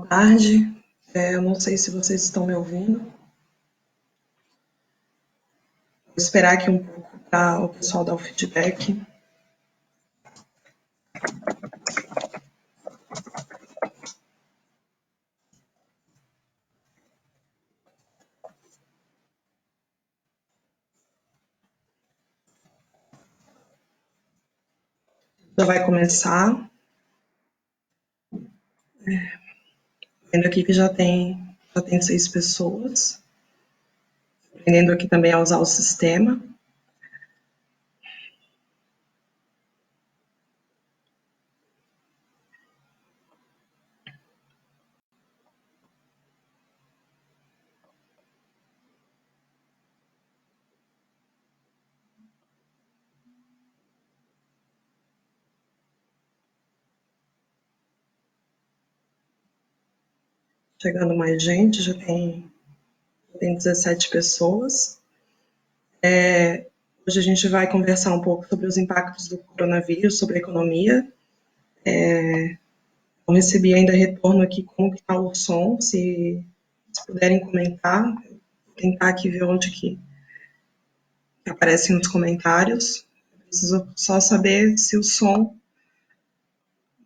Tarde. Eu não sei se vocês estão me ouvindo. Vou esperar aqui um pouco para o pessoal dar o feedback. Já vai começar. Vendo aqui que já tem 6 pessoas. Aprendendo aqui também a usar o sistema. Chegando mais gente, já tem 17 pessoas. Hoje a gente vai conversar um pouco sobre os impactos do coronavírus sobre a economia. Não recebi ainda retorno aqui como que está o som, se puderem comentar. Vou tentar aqui ver onde que aparecem nos comentários. Preciso só saber se o som.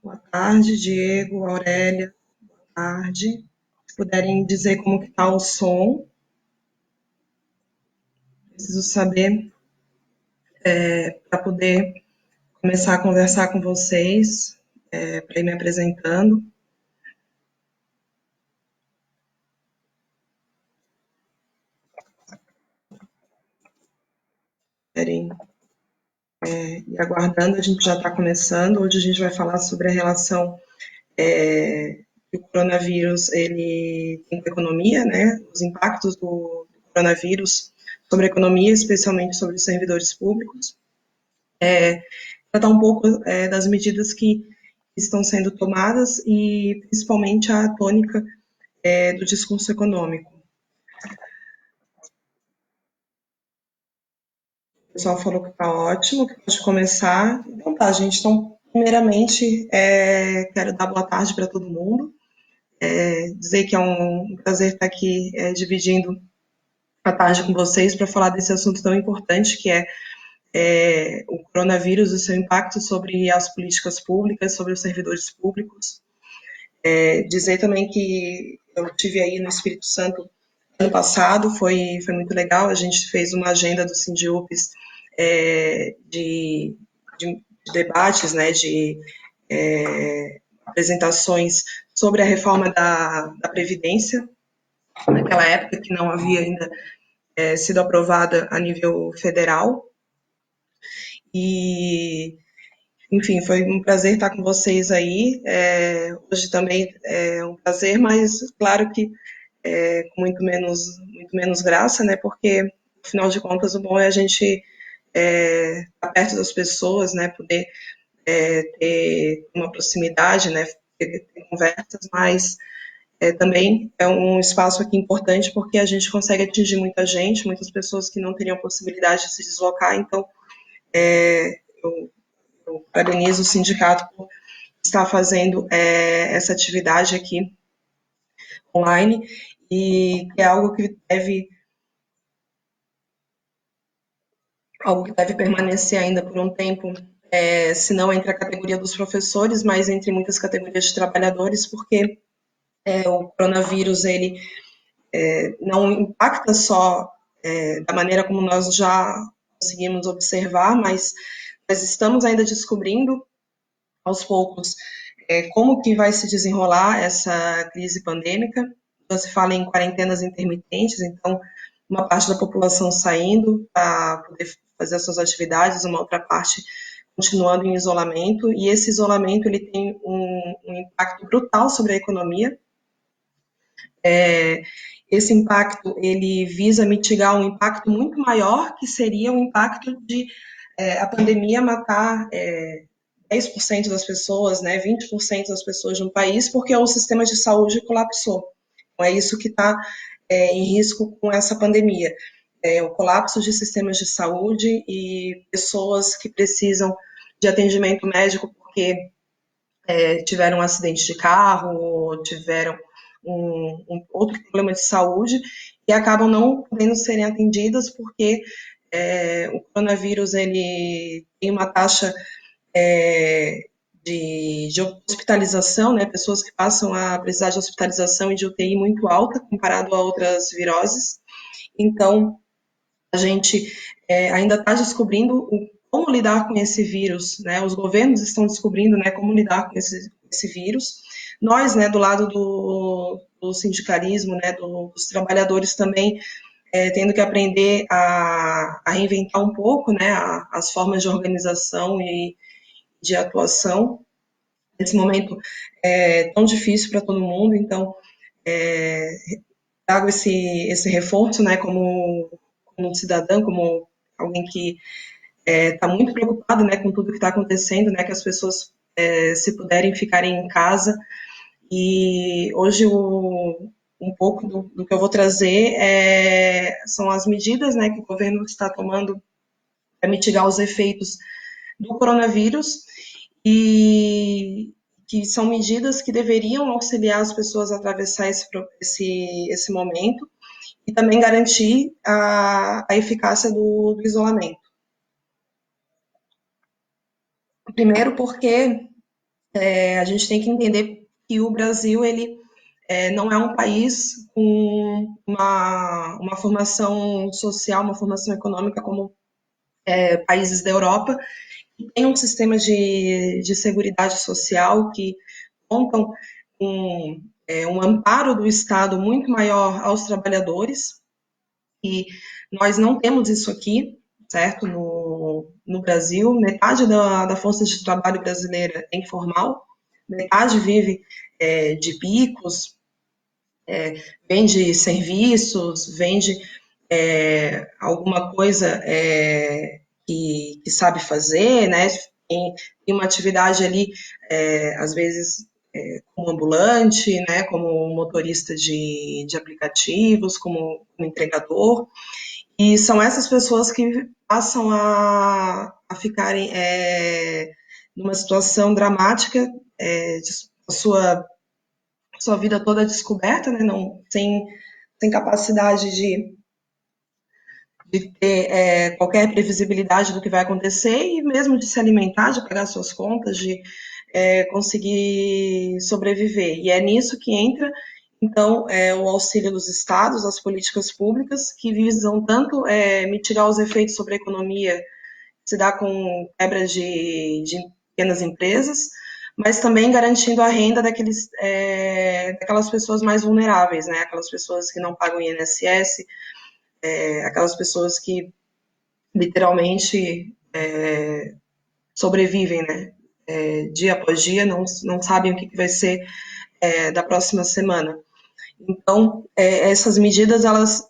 Boa tarde, Diego, Aurélia, boa tarde. Se puderem dizer como que está o som. Preciso saber para poder começar a conversar com vocês, para ir me apresentando. Querem ir aguardando, a gente já está começando. Hoje a gente vai falar sobre a relação que o coronavírus ele tem com a economia, né? Os impactos do coronavírus sobre a economia, especialmente sobre os servidores públicos. Tratar um pouco das medidas que estão sendo tomadas e principalmente a tônica do discurso econômico. O pessoal falou que está ótimo, que pode começar. Então tá, gente. Então, primeiramente, quero dar boa tarde para todo mundo. Dizer que é um prazer estar aqui dividindo a tarde com vocês para falar desse assunto tão importante que é o coronavírus e o seu impacto sobre as políticas públicas, sobre os servidores públicos. Dizer também que eu estive aí no Espírito Santo ano passado, foi muito legal. A gente fez uma agenda do Sindiupes de debates, né, de apresentações sobre a reforma da Previdência, naquela época que não havia ainda sido aprovada a nível federal. E, enfim, foi um prazer estar com vocês aí. Hoje também é um prazer, mas claro que com muito menos graça, né? Porque, afinal de contas, o bom é a gente estar perto das pessoas, né? Poder ter uma proximidade, né? Ter conversas, mas também é um espaço aqui importante porque a gente consegue atingir muita gente, muitas pessoas que não teriam possibilidade de se deslocar. Então, eu parabenizo o sindicato por estar fazendo essa atividade aqui online e é algo que deve permanecer ainda por um tempo, se não entre a categoria dos professores, mas entre muitas categorias de trabalhadores, porque o coronavírus ele não impacta só da maneira como nós já conseguimos observar, mas nós estamos ainda descobrindo aos poucos como que vai se desenrolar essa crise pandêmica. Então, se fala em quarentenas intermitentes, então uma parte da população saindo para poder fazer as suas atividades, uma outra parte continuando em isolamento, e esse isolamento ele tem um impacto brutal sobre a economia. Esse impacto ele visa mitigar um impacto muito maior, que seria o impacto de a pandemia matar 10% das pessoas, né, 20% das pessoas de um país, porque o sistema de saúde colapsou. Então, é isso que está em risco com essa pandemia. O colapso de sistemas de saúde e pessoas que precisam de atendimento médico porque tiveram um acidente de carro, ou tiveram outro problema de saúde e acabam não podendo serem atendidas porque o coronavírus ele tem uma taxa de hospitalização, né, pessoas que passam a precisar de hospitalização e de UTI muito alta comparado a outras viroses. Então, a gente ainda está descobrindo como lidar com esse vírus, né? Os governos estão descobrindo, né, como lidar com esse vírus. Nós, né, do lado do sindicalismo, né, dos trabalhadores também, tendo que aprender a reinventar um pouco, né, as formas de organização e de atuação. Nesse momento tão difícil para todo mundo, então trago esse reforço, né, como cidadã, como alguém que está muito preocupado, né, com tudo que está acontecendo, né, que as pessoas, se puderem, ficarem em casa. E hoje um pouco do que eu vou trazer são as medidas, né, que o governo está tomando para mitigar os efeitos do coronavírus e que são medidas que deveriam auxiliar as pessoas a atravessar esse momento e também garantir a eficácia do isolamento. Primeiro porque a gente tem que entender que o Brasil ele não é um país com uma formação social, uma formação econômica como países da Europa, que tem um sistema de seguridade social que contam com um amparo do Estado muito maior aos trabalhadores, e nós não temos isso aqui, certo? No Brasil, metade da força de trabalho brasileira é informal, metade vive de bicos, vende serviços, vende alguma coisa que sabe fazer, né? Tem uma atividade ali, às vezes, como ambulante, né? Como motorista de aplicativos, como entregador. E são essas pessoas que passam a ficarem numa situação dramática, de sua vida toda descoberta, né? Não, sem capacidade de ter qualquer previsibilidade do que vai acontecer e mesmo de se alimentar, de pagar suas contas, de conseguir sobreviver. E é nisso que entra, então, o auxílio dos estados, as políticas públicas, que visam tanto mitigar os efeitos sobre a economia, se dá com quebra de pequenas empresas, mas também garantindo a renda daquelas pessoas mais vulneráveis, né? Aquelas pessoas que não pagam INSS, aquelas pessoas que literalmente sobrevivem, né? Dia após dia, não sabem o que vai ser da próxima semana. Então, essas medidas, elas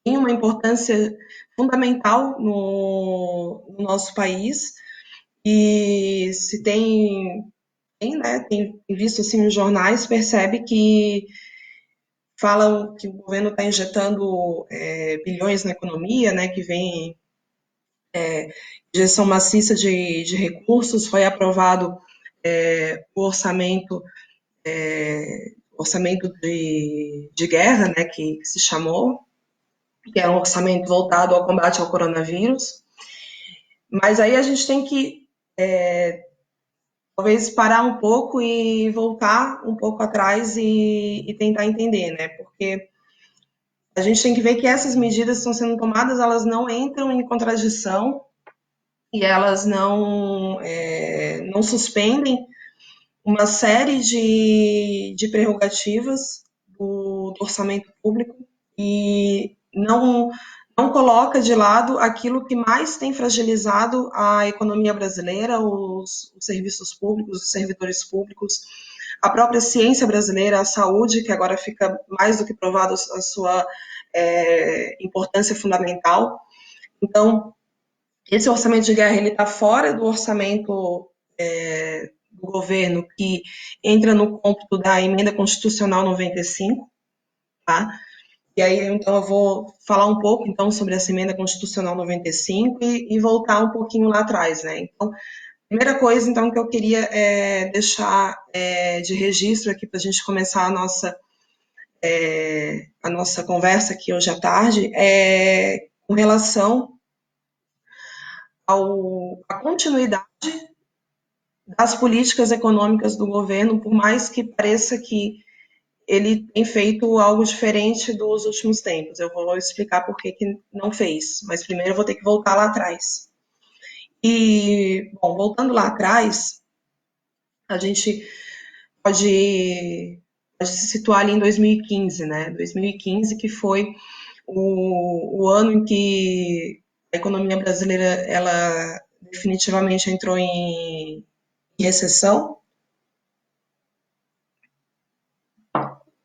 têm uma importância fundamental no nosso país e se tem visto assim nos jornais, percebe que falam que o governo está injetando bilhões na economia, né, que vem injeção maciça de recursos, foi aprovado o orçamento de guerra, né, que se chamou, que é um orçamento voltado ao combate ao coronavírus. Mas aí a gente tem que talvez parar um pouco e voltar um pouco atrás e tentar entender, né? Porque a gente tem que ver que essas medidas que estão sendo tomadas, elas não entram em contradição e elas não suspendem uma série de prerrogativas do orçamento público e não coloca de lado aquilo que mais tem fragilizado a economia brasileira, os serviços públicos, os servidores públicos, a própria ciência brasileira, a saúde, que agora fica mais do que provado a sua importância fundamental. Então, esse orçamento de guerra ele está fora do orçamento do governo, que entra no cômputo da emenda constitucional 95, tá? E aí, então, eu vou falar um pouco, então, sobre essa emenda constitucional 95 e voltar um pouquinho lá atrás, né? Então, primeira coisa, então, que eu queria deixar de registro aqui para a gente começar a nossa a nossa conversa aqui hoje à tarde é com relação à continuidade das políticas econômicas do governo, por mais que pareça que ele tem feito algo diferente dos últimos tempos. Eu vou explicar por que não fez, mas primeiro eu vou ter que voltar lá atrás. E, bom, voltando lá atrás, a gente pode se situar ali em 2015, né? 2015, que foi o ano em que a economia brasileira ela definitivamente entrou em recessão.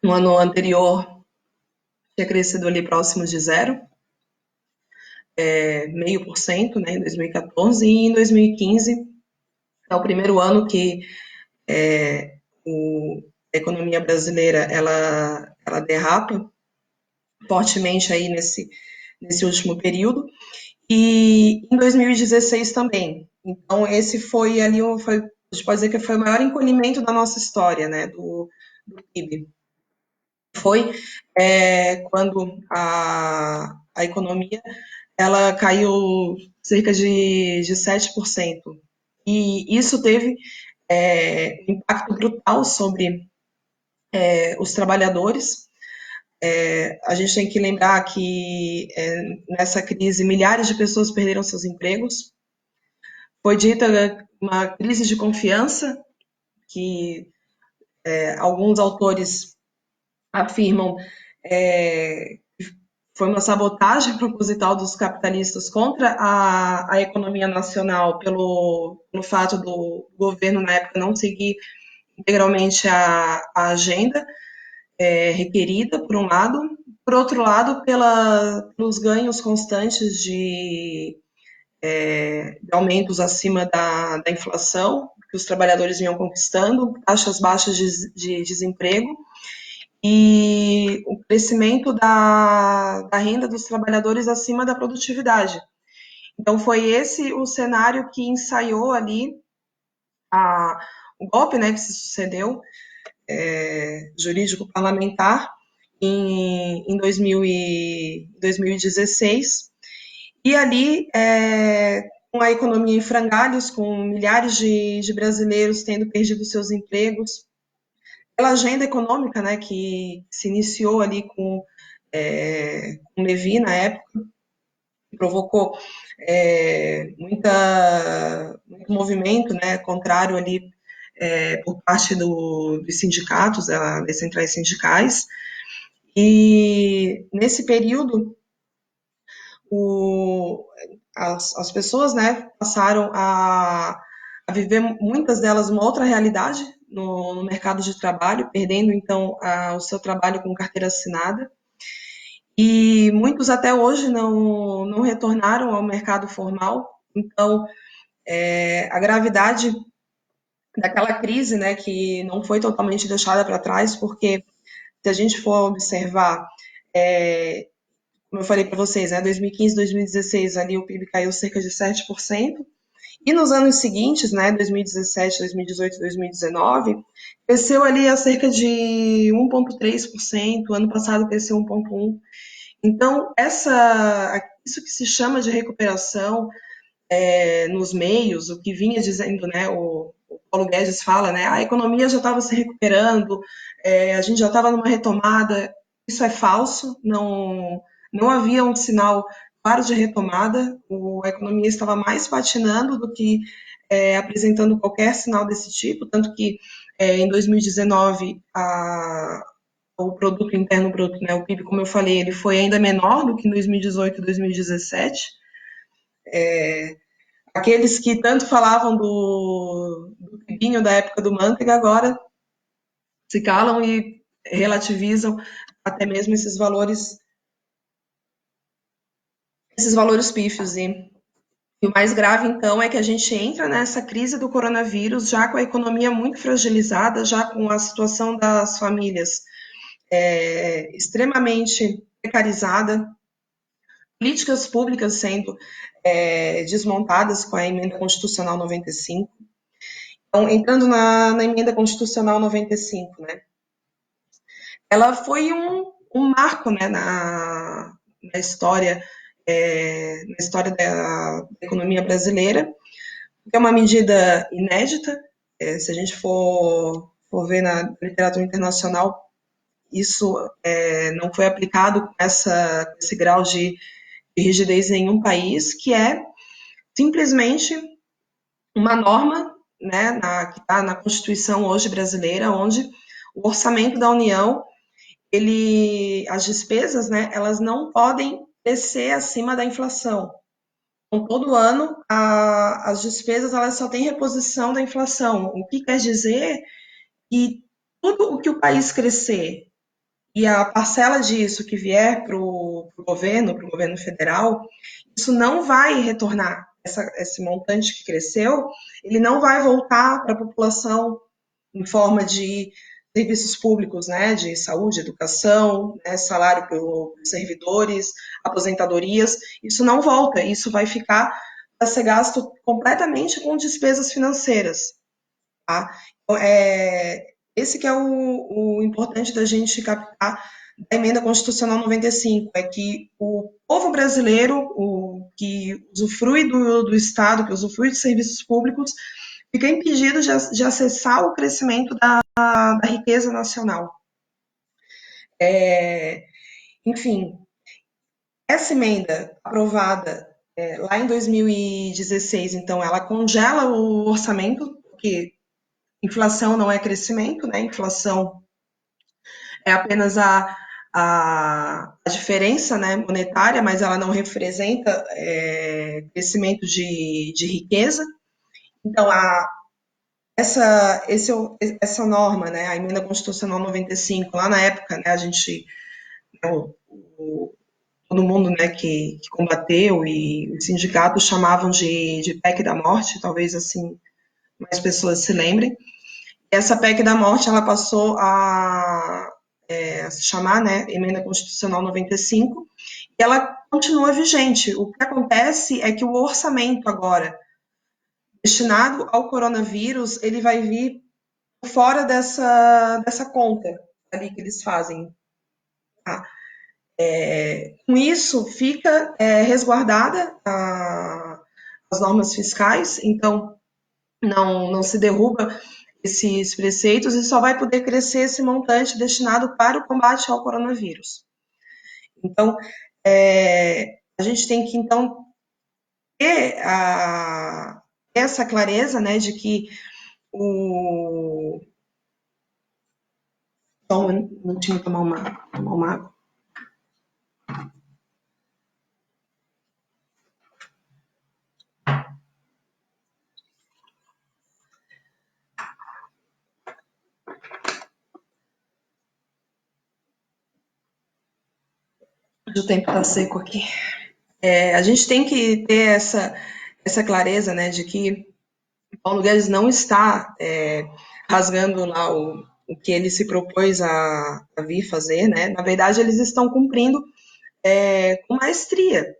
No ano anterior tinha crescido ali próximo de zero, 0,5%, né, em 2014, e em 2015 é o primeiro ano que a economia brasileira ela derrapa fortemente aí nesse último período, e em 2016 também. Então, esse foi ali, a gente pode dizer que foi o maior encolhimento da nossa história, né, do PIB. Foi quando a economia ela caiu cerca de 7%. E isso teve um impacto brutal sobre os trabalhadores. A gente tem que lembrar que nessa crise milhares de pessoas perderam seus empregos. Foi dita uma crise de confiança, que alguns autores afirmam foi uma sabotagem proposital dos capitalistas contra a economia nacional pelo fato do governo na época não seguir integralmente a agenda requerida, por um lado, por outro lado, pelos ganhos constantes de aumentos acima da inflação que os trabalhadores vinham conquistando, taxas baixas de desemprego e o crescimento da renda dos trabalhadores acima da produtividade. Então, foi esse o cenário que ensaiou ali o golpe, né, que se sucedeu, jurídico-parlamentar, em 2016. E ali, com a economia em frangalhos, com milhares de brasileiros tendo perdido seus empregos, pela agenda econômica, né, que se iniciou ali com Levi na época, que provocou muito movimento, né, contrário ali por parte dos sindicatos, das centrais sindicais. E nesse período, as pessoas, né, passaram a viver, muitas delas, uma outra realidade no mercado de trabalho, perdendo, então, o seu trabalho com carteira assinada. E muitos até hoje não retornaram ao mercado formal. Então, a gravidade daquela crise, né, que não foi totalmente deixada para trás, porque se a gente for observar, como eu falei para vocês, né, 2015, 2016, ali o PIB caiu cerca de 7%, e nos anos seguintes, né, 2017, 2018, 2019, cresceu ali a cerca de 1,3%, ano passado cresceu 1,1%. Então, isso que se chama de recuperação nos meios, o que vinha dizendo, né, o Paulo Guedes fala, né, a economia já estava se recuperando, a gente já estava numa retomada. Isso é falso, não havia um sinal claro de retomada, a economia estava mais patinando do que apresentando qualquer sinal desse tipo, tanto que em 2019 o produto interno bruto, né, o PIB, como eu falei, ele foi ainda menor do que em 2018 e 2017. Aqueles que tanto falavam do PIBinho da época do Manteiga agora se calam e relativizam até mesmo esses valores pífios. E o mais grave, então, é que a gente entra nessa crise do coronavírus já com a economia muito fragilizada, já com a situação das famílias extremamente precarizada, políticas públicas sendo desmontadas com a emenda constitucional 95. Então, entrando na emenda constitucional 95, né? ela foi um marco, né, na história, na história da economia brasileira, que é uma medida inédita. Se a gente for ver na literatura internacional, isso não foi aplicado com esse grau de rigidez em nenhum país, que é simplesmente uma norma, né, que está na Constituição hoje brasileira, onde o orçamento da União, as despesas, né, elas não podem crescer acima da inflação. Então, todo ano, as despesas elas só têm reposição da inflação, o que quer dizer que tudo o que o país crescer e a parcela disso que vier para o governo federal, isso não vai retornar. Esse montante que cresceu, ele não vai voltar para a população em forma de serviços públicos, né, de saúde, educação, né, salário para os servidores, aposentadorias, isso não volta, isso vai ficar para ser gasto completamente com despesas financeiras, tá? Então, esse que é o importante da gente captar da Emenda Constitucional 95, é que o povo brasileiro, o que usufrui do Estado, que usufrui de serviços públicos, fica impedido de acessar o crescimento da riqueza nacional. Enfim, essa emenda aprovada lá em 2016, então, ela congela o orçamento, porque inflação não é crescimento, né? Inflação é apenas a diferença, né, monetária, mas ela não representa crescimento de riqueza. Então, essa norma, né, a Emenda Constitucional 95, lá na época, né, a gente, né, todo mundo, né, que combateu e os sindicatos chamavam de PEC da morte, talvez assim mais pessoas se lembrem. Essa PEC da morte, ela passou a se chamar, né, Emenda Constitucional 95, e ela continua vigente. O que acontece é que o orçamento agora destinado ao coronavírus, ele vai vir fora dessa conta ali que eles fazem. Tá? Com isso, fica resguardada as normas fiscais, então não se derruba esses preceitos e só vai poder crescer esse montante destinado para o combate ao coronavírus. Então, a gente tem que, então, ter essa clareza, né, de que o... Só um minutinho tomar uma água. O tempo está seco aqui. A gente tem que ter essa clareza, né, de que Paulo Guedes não está rasgando lá o que ele se propôs a vir fazer, né? Na verdade, eles estão cumprindo com maestria.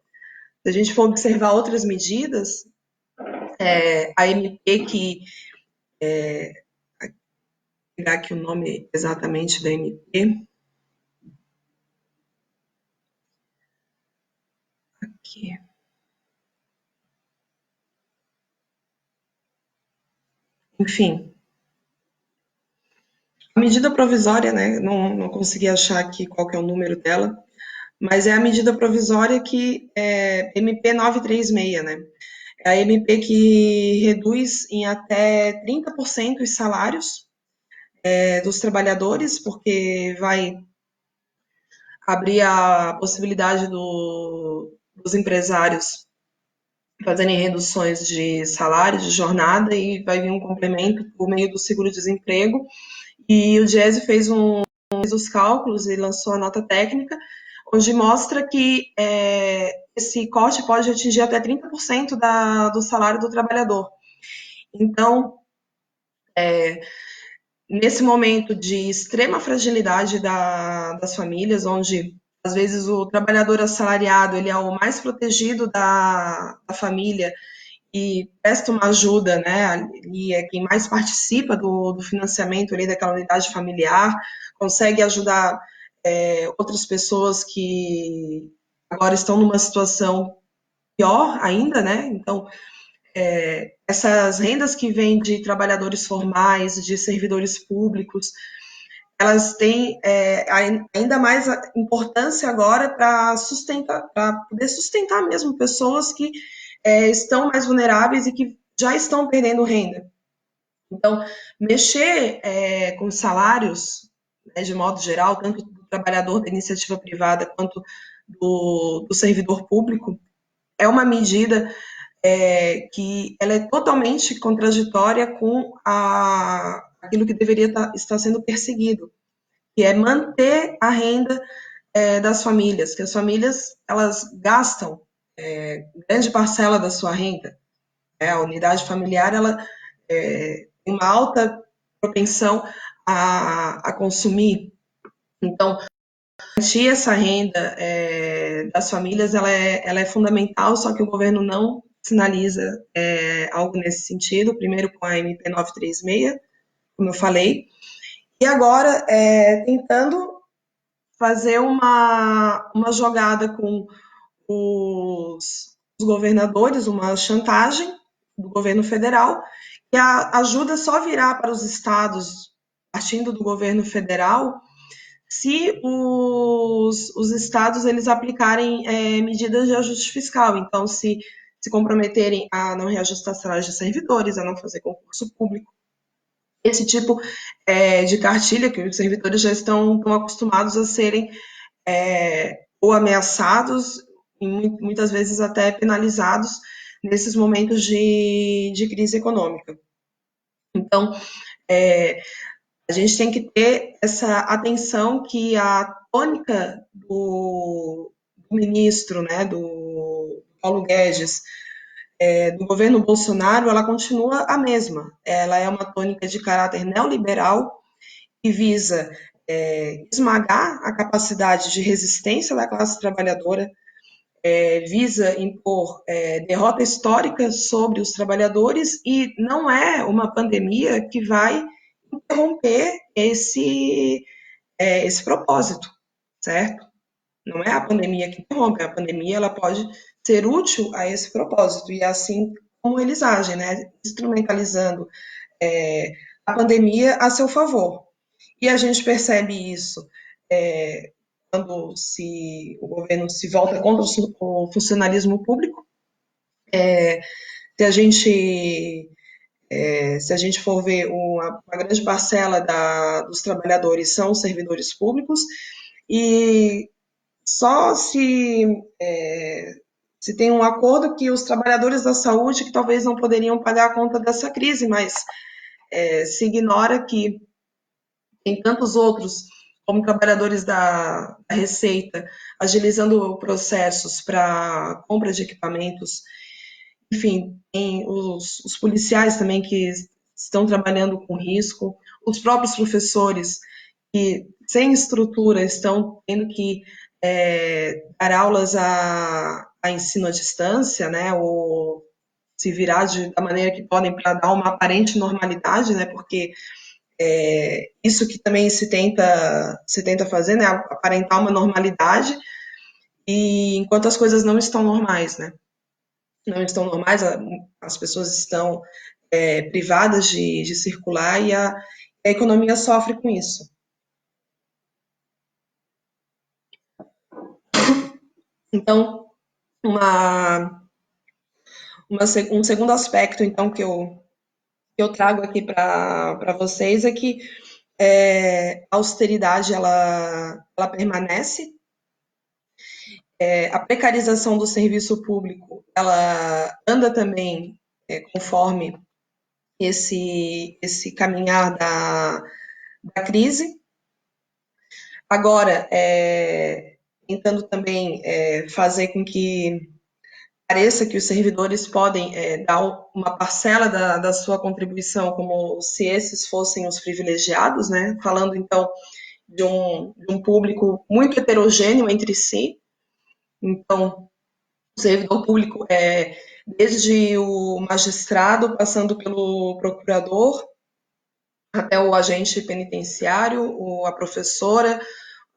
Se a gente for observar outras medidas, a MP que vou pegar aqui o nome exatamente da MP. Aqui. Enfim, a medida provisória, né? Não consegui achar aqui qual que é o número dela, mas é a medida provisória que é MP 936, né? É a MP que reduz em até 30% os salários dos trabalhadores, porque vai abrir a possibilidade dos empresários fazerem reduções de salário, de jornada, e vai vir um complemento por meio do seguro-desemprego. E o Diese fez os cálculos e lançou a nota técnica, onde mostra que esse corte pode atingir até 30% do salário do trabalhador. Então, nesse momento de extrema fragilidade das famílias, onde às vezes o trabalhador assalariado ele é o mais protegido da família e presta uma ajuda, né, e é quem mais participa do financiamento ali daquela unidade familiar, consegue ajudar outras pessoas que agora estão numa situação pior ainda, né? Então, essas rendas que vêm de trabalhadores formais, de servidores públicos, elas têm ainda mais importância agora para sustentar, para poder sustentar mesmo pessoas que estão mais vulneráveis e que já estão perdendo renda. Então, mexer com salários, né, de modo geral, tanto do trabalhador da iniciativa privada quanto do servidor público, é uma medida que ela é totalmente contraditória com aquilo que deveria estar sendo perseguido, que é manter a renda das famílias, que as famílias elas gastam grande parcela da sua renda. A unidade familiar ela tem uma alta propensão a consumir. Então, garantir essa renda das famílias ela é fundamental, só que o governo não sinaliza algo nesse sentido, primeiro com a MP 936, como eu falei, e agora tentando fazer uma jogada com os governadores, uma chantagem do governo federal, que a ajuda só virá para os estados, partindo do governo federal, se os estados eles aplicarem medidas de ajuste fiscal. Então, se comprometerem a não reajustar salários de servidores, a não fazer concurso público, esse tipo de cartilha que os servidores já estão acostumados a serem ou ameaçados e muitas vezes até penalizados nesses momentos de crise econômica. Então, a gente tem que ter essa atenção que a tônica do ministro, né, do Paulo Guedes, do governo Bolsonaro, ela continua a mesma. Ela é uma tônica de caráter neoliberal que visa esmagar a capacidade de resistência da classe trabalhadora, visa impor derrota histórica sobre os trabalhadores e não é uma pandemia que vai interromper esse propósito, certo? Não é a pandemia que interrompe, a pandemia ela pode ser útil a esse propósito e é assim como eles agem, né? Instrumentalizando a pandemia a seu favor. E a gente percebe isso quando o governo se volta contra o funcionalismo público. Se a gente se a gente for ver uma grande parcela dos trabalhadores são servidores públicos e só se tem um acordo que os trabalhadores da saúde que talvez não poderiam pagar a conta dessa crise, mas se ignora que tem tantos outros, como trabalhadores da Receita, agilizando processos para compra de equipamentos. Enfim, tem os policiais também que estão trabalhando com risco, os próprios professores que, sem estrutura, estão tendo que dar aulas a ensino à distância, né, ou se virar da maneira que podem para dar uma aparente normalidade, né, porque isso que também se tenta fazer, né, aparentar uma normalidade, e enquanto as coisas não estão normais, né, não estão normais, as pessoas estão privadas de circular e a economia sofre com isso. Então, um segundo aspecto, então, que eu trago aqui para vocês é que a austeridade ela permanece, a precarização do serviço público ela anda também conforme esse caminhar da crise. Agora, tentando também fazer com que pareça que os servidores podem dar uma parcela da sua contribuição como se esses fossem os privilegiados, né? Falando então de um público muito heterogêneo entre si. Então, o servidor público desde o magistrado, passando pelo procurador, até o agente penitenciário, a professora,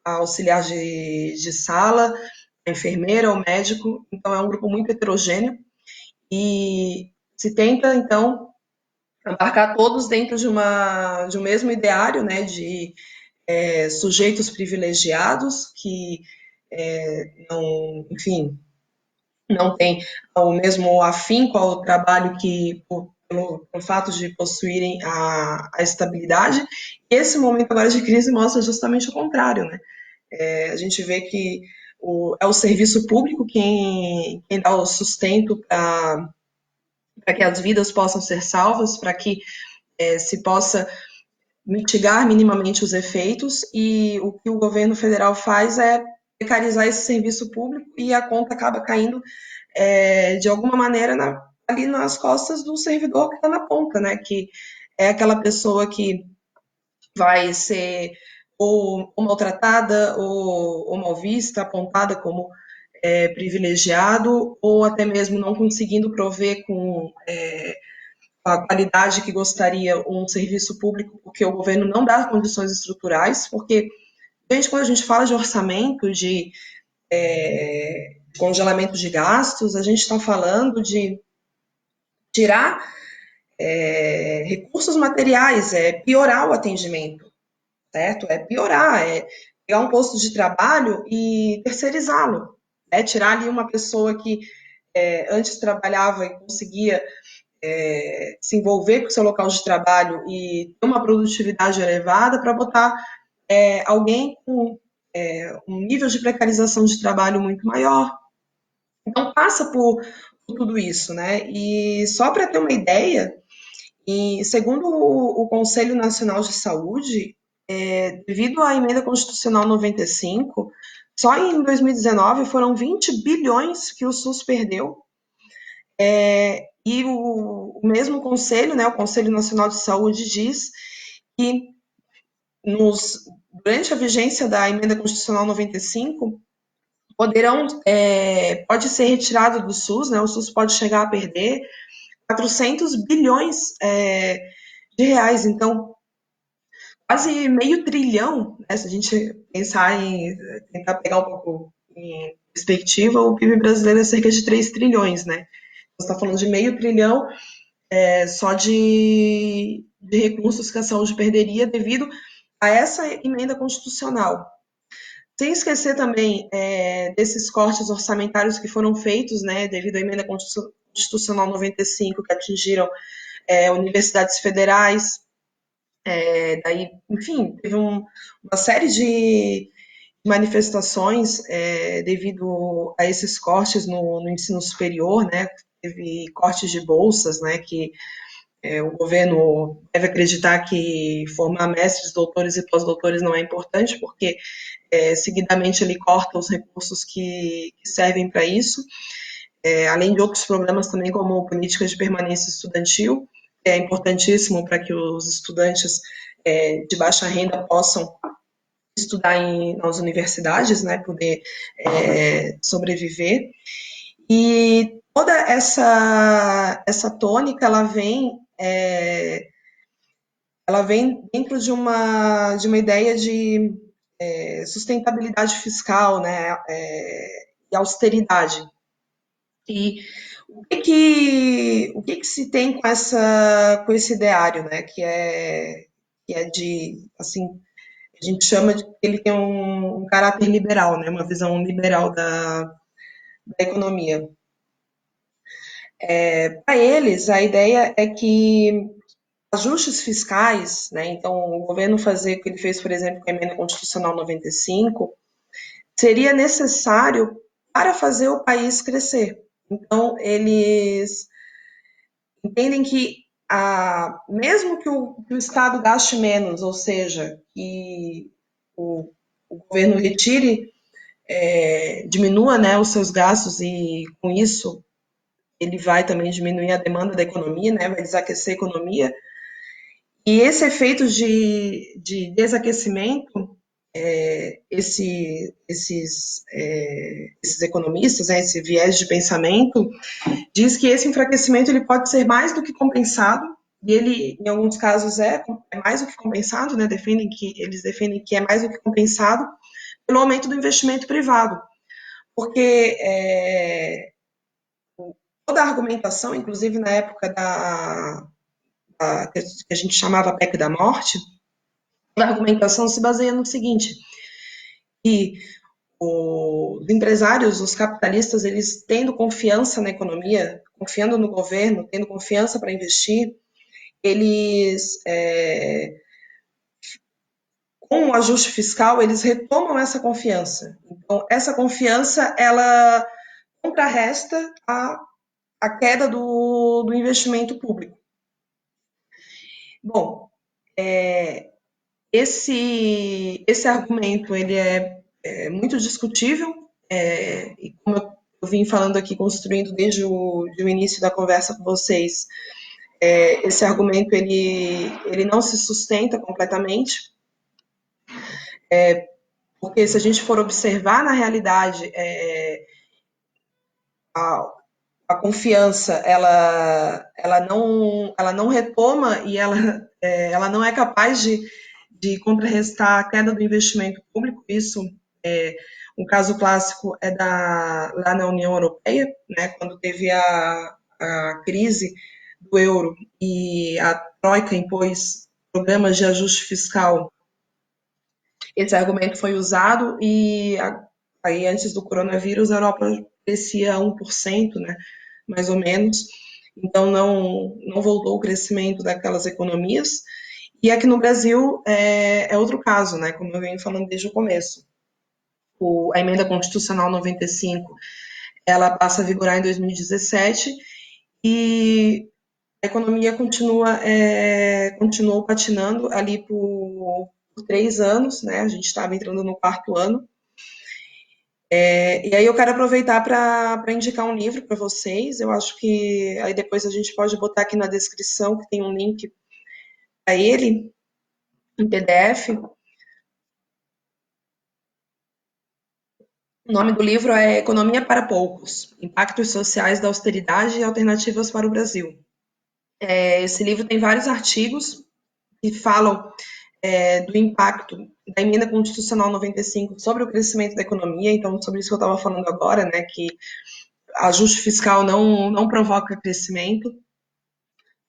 a auxiliar de sala, a enfermeira, o médico. Então, é um grupo muito heterogêneo e se tenta, então, abarcar todos dentro de um mesmo ideário, né, de sujeitos privilegiados que não, enfim, não têm o mesmo afinco ao trabalho que pelo fato de possuírem a estabilidade. E esse momento agora de crise mostra justamente o contrário, né? A gente vê que é o serviço público quem dá o sustento para que as vidas possam ser salvas, para que se possa mitigar minimamente os efeitos, e o que o governo federal faz é precarizar esse serviço público e a conta acaba caindo de alguma maneira ali nas costas do servidor que está na ponta, né? Que é aquela pessoa que vai ser ou maltratada ou mal vista, apontada como privilegiado, ou até mesmo não conseguindo prover com a qualidade que gostaria um serviço público, porque o governo não dá condições estruturais, porque, gente, quando a gente fala de orçamento, de congelamento de gastos, a gente está falando de tirar recursos materiais, piorar o atendimento, certo? É piorar, é pegar um posto de trabalho e terceirizá-lo, tirar ali uma pessoa que antes trabalhava e conseguia se envolver com o seu local de trabalho e ter uma produtividade elevada para botar alguém com um nível de precarização de trabalho muito maior. Então passa por tudo isso, né? E só para ter uma ideia, segundo o Conselho Nacional de Saúde, devido à emenda constitucional 95, só em 2019 foram 20 bilhões que o SUS perdeu. E o mesmo conselho, né, o Conselho Nacional de Saúde, diz que durante a vigência da emenda constitucional 95, pode ser retirado do SUS, né, o SUS pode chegar a perder 400 bilhões de reais. Então, quase meio trilhão, né, se a gente pensar em tentar pegar um pouco em perspectiva, o PIB brasileiro é cerca de 3 trilhões, né? Você está falando de meio trilhão só de recursos que a saúde perderia devido a essa emenda constitucional. Sem esquecer também desses cortes orçamentários que foram feitos, né, devido à emenda constitucional 95, que atingiram universidades federais, daí, enfim, teve uma série de manifestações devido a esses cortes no ensino superior, né, teve cortes de bolsas, né, que o governo deve acreditar que formar mestres, doutores e pós-doutores não é importante, porque seguidamente ele corta os recursos que servem para isso, além de outros problemas também, como políticas de permanência estudantil, que é importantíssimo para que os estudantes de baixa renda possam estudar nas universidades, né, poder sobreviver. E toda essa tônica, ela vem dentro de uma ideia de sustentabilidade fiscal, né, e austeridade. E o que se tem com esse ideário, né, que é de, assim, a gente chama de que ele tem um caráter liberal, né, uma visão liberal da economia. Para eles, a ideia é que ajustes fiscais, né, então o governo fazer o que ele fez, por exemplo, com a emenda constitucional 95, seria necessário para fazer o país crescer. Então, eles entendem que, mesmo que o Estado gaste menos, ou seja, que o governo retire, diminua, né, os seus gastos e, com isso, ele vai também diminuir a demanda da economia, né, vai desaquecer a economia. E esse efeito de desaquecimento esses economistas, né, esse viés de pensamento, diz que esse enfraquecimento ele pode ser mais do que compensado, e ele, em alguns casos, é mais do que compensado, né, eles defendem que é mais do que compensado pelo aumento do investimento privado, porque toda a argumentação, inclusive na época que a gente chamava PEC da morte, a argumentação se baseia no seguinte, que os empresários, os capitalistas, eles tendo confiança na economia, confiando no governo, tendo confiança para investir, eles, com o ajuste fiscal, eles retomam essa confiança. Então, essa confiança, ela contrarresta a queda do investimento público. Bom, esse argumento ele é muito discutível, e como eu vim falando aqui, construindo desde o início da conversa com vocês, esse argumento ele não se sustenta completamente, porque se a gente for observar na realidade, a confiança ela não retoma e ela não é capaz de contrarrestar a queda do investimento público. Isso um caso clássico é lá na União Europeia, né, quando teve a crise do euro e a Troika impôs programas de ajuste fiscal. Esse argumento foi usado e aí antes do coronavírus a Europa crescia 1%, né, mais ou menos. Então não voltou o crescimento daquelas economias. E aqui no Brasil é outro caso, né, como eu venho falando desde o começo. A emenda constitucional 95, ela passa a vigorar em 2017 e a economia continuou patinando ali por 3 anos, né? A gente estava entrando no 4º ano. E aí eu quero aproveitar para indicar um livro para vocês. Eu acho que aí depois a gente pode botar aqui na descrição que tem um link para ele em PDF. O nome do livro é Economia para Poucos: Impactos Sociais da Austeridade e Alternativas para o Brasil. Esse livro tem vários artigos que falam do impacto da emenda constitucional 95 sobre o crescimento da economia, então sobre isso que eu estava falando agora, né, que ajuste fiscal não provoca crescimento.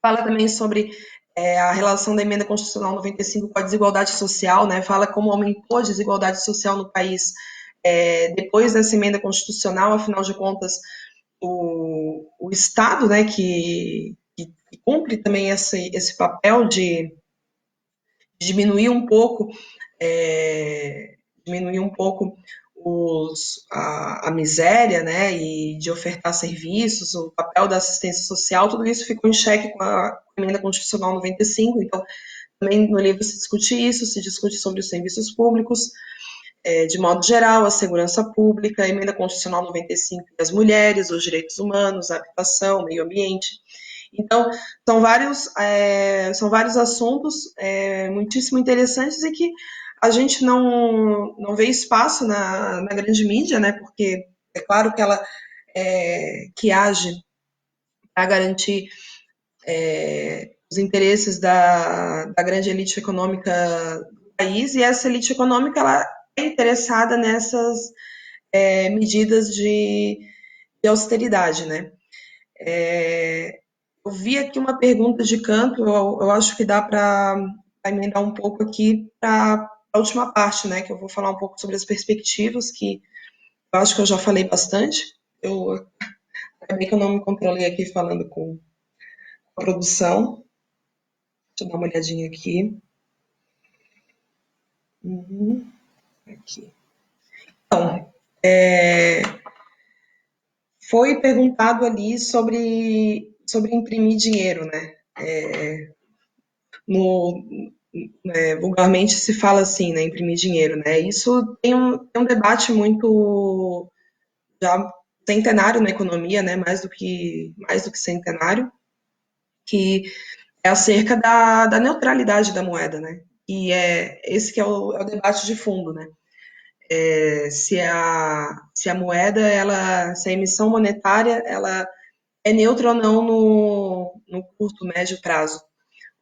Fala também sobre a relação da emenda constitucional 95 com a desigualdade social, né, fala como aumentou a desigualdade social no país depois dessa emenda constitucional. Afinal de contas, o Estado, né, que cumpre também esse papel de diminuir um pouco a miséria, né, e de ofertar serviços, o papel da assistência social, tudo isso ficou em xeque com a emenda constitucional 95. Então também no livro se discute isso, se discute sobre os serviços públicos, de modo geral, a segurança pública, a emenda constitucional 95 e as mulheres, os direitos humanos, a habitação, o meio ambiente. Então, são vários assuntos muitíssimo interessantes e que a gente não vê espaço na grande mídia, né? Porque é claro que ela que age para garantir os interesses da grande elite econômica do país, e essa elite econômica ela é interessada nessas medidas de austeridade, né? Eu vi aqui uma pergunta de canto, eu acho que dá para emendar um pouco aqui para a última parte, né? Que eu vou falar um pouco sobre as perspectivas, que eu acho que eu já falei bastante. Acabei que eu não me controlei aqui falando com a produção. Deixa eu dar uma olhadinha aqui. Aqui. Então, foi perguntado ali sobre imprimir dinheiro, né? Vulgarmente se fala assim, né? Imprimir dinheiro, né? Isso tem um debate muito já centenário na economia, né? Mais do que centenário, que é acerca da neutralidade da moeda, né? que esse que é o debate de fundo, né? Se a moeda, se a emissão monetária, ela é neutra ou não no curto, médio prazo.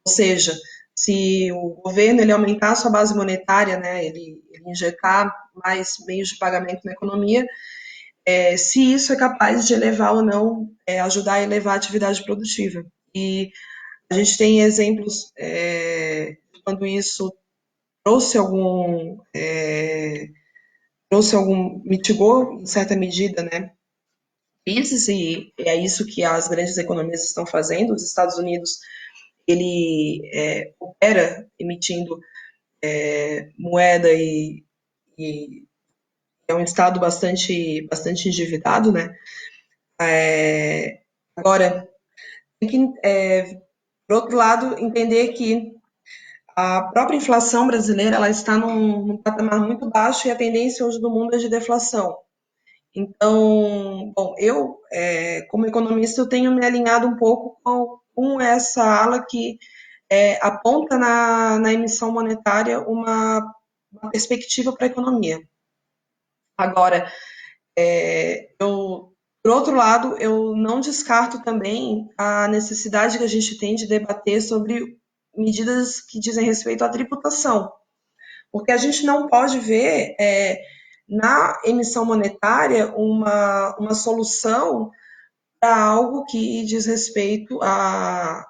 Ou seja, se o governo ele aumentar a sua base monetária, né, ele injetar mais meios de pagamento na economia, se isso é capaz de elevar ou não, ajudar a elevar a atividade produtiva. E a gente tem exemplos quando isso trouxe mitigou em certa medida, né, crises, e é isso que as grandes economias estão fazendo. Os Estados Unidos, ele opera emitindo moeda e é um estado bastante endividado, né? Agora, tem que, por outro lado, entender que a própria inflação brasileira ela está num patamar muito baixo e a tendência hoje do mundo é de deflação. Então, bom, eu, como economista, eu tenho me alinhado um pouco com essa ala que aponta na emissão monetária uma perspectiva para a economia. Agora, por outro lado, eu não descarto também a necessidade que a gente tem de debater sobre medidas que dizem respeito à tributação, porque a gente não pode ver na emissão monetária uma solução para algo que diz respeito a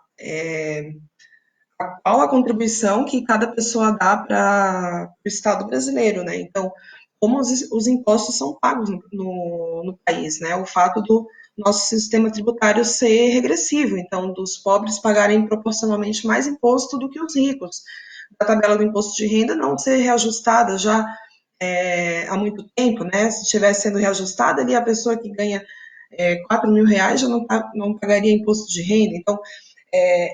qual a contribuição que cada pessoa dá para o Estado brasileiro, né? Então, como os impostos são pagos no país, né? O fato do nosso sistema tributário ser regressivo, então, dos pobres pagarem proporcionalmente mais imposto do que os ricos, a tabela do imposto de renda não ser reajustada já há muito tempo, né? Se estivesse sendo reajustada ali, a pessoa que ganha 4 mil reais já não pagaria imposto de renda. Então,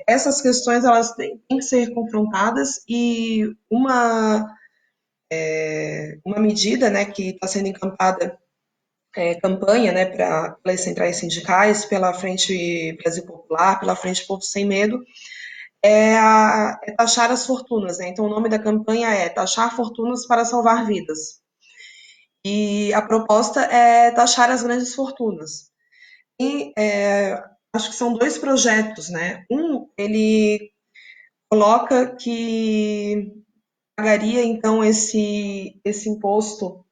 essas questões elas têm que ser confrontadas e uma medida, né, que está sendo encampada, campanha, né, pelas centrais sindicais, pela Frente Brasil Popular, pela Frente Povo Sem Medo, é taxar as fortunas, né? Então, o nome da campanha é Taxar Fortunas para Salvar Vidas. E a proposta é taxar as grandes fortunas. E acho que são dois projetos, né? Um, ele coloca que pagaria, então, esse imposto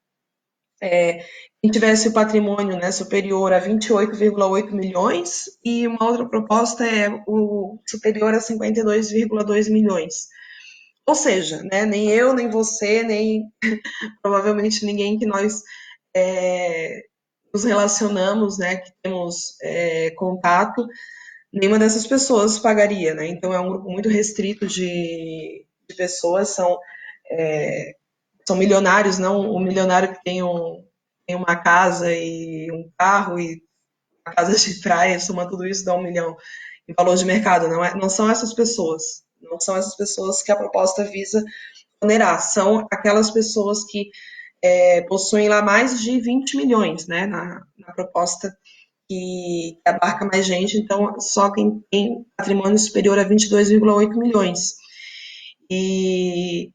quem tivesse o patrimônio, né, superior a 28,8 milhões, e uma outra proposta é o superior a 52,2 milhões. Ou seja, né, nem eu, nem você, nem provavelmente ninguém que nós nos relacionamos, né, que temos contato, nenhuma dessas pessoas pagaria, né? Então é um grupo muito restrito de pessoas, são milionários, não o milionário que tem uma casa e um carro e uma casa de praia, soma tudo isso, dá 1 milhão em valor de mercado. Não são essas pessoas. Não são essas pessoas que a proposta visa onerar. São aquelas pessoas que possuem lá mais de 20 milhões, né, na proposta que abarca mais gente, então só quem tem patrimônio superior a 22,8 milhões. E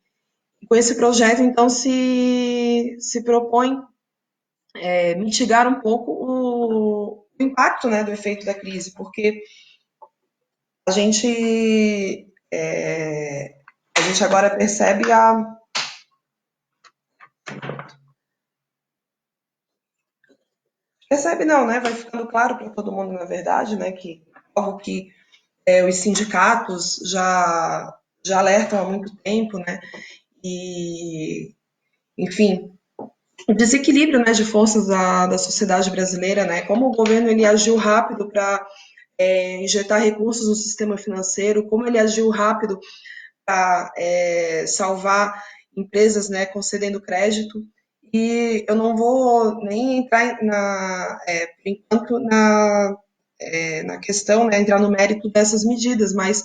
com esse projeto, então, se propõe mitigar um pouco o impacto, né, do efeito da crise, porque a gente, a gente agora percebe não, né, vai ficando claro para todo mundo, na verdade, né, que algo que os sindicatos já alertam há muito tempo, né, e, enfim, o desequilíbrio, né, de forças da sociedade brasileira, né, como o governo ele agiu rápido para injetar recursos no sistema financeiro, como ele agiu rápido para salvar empresas, né, concedendo crédito. E eu não vou nem entrar por enquanto na questão, né, entrar no mérito dessas medidas, mas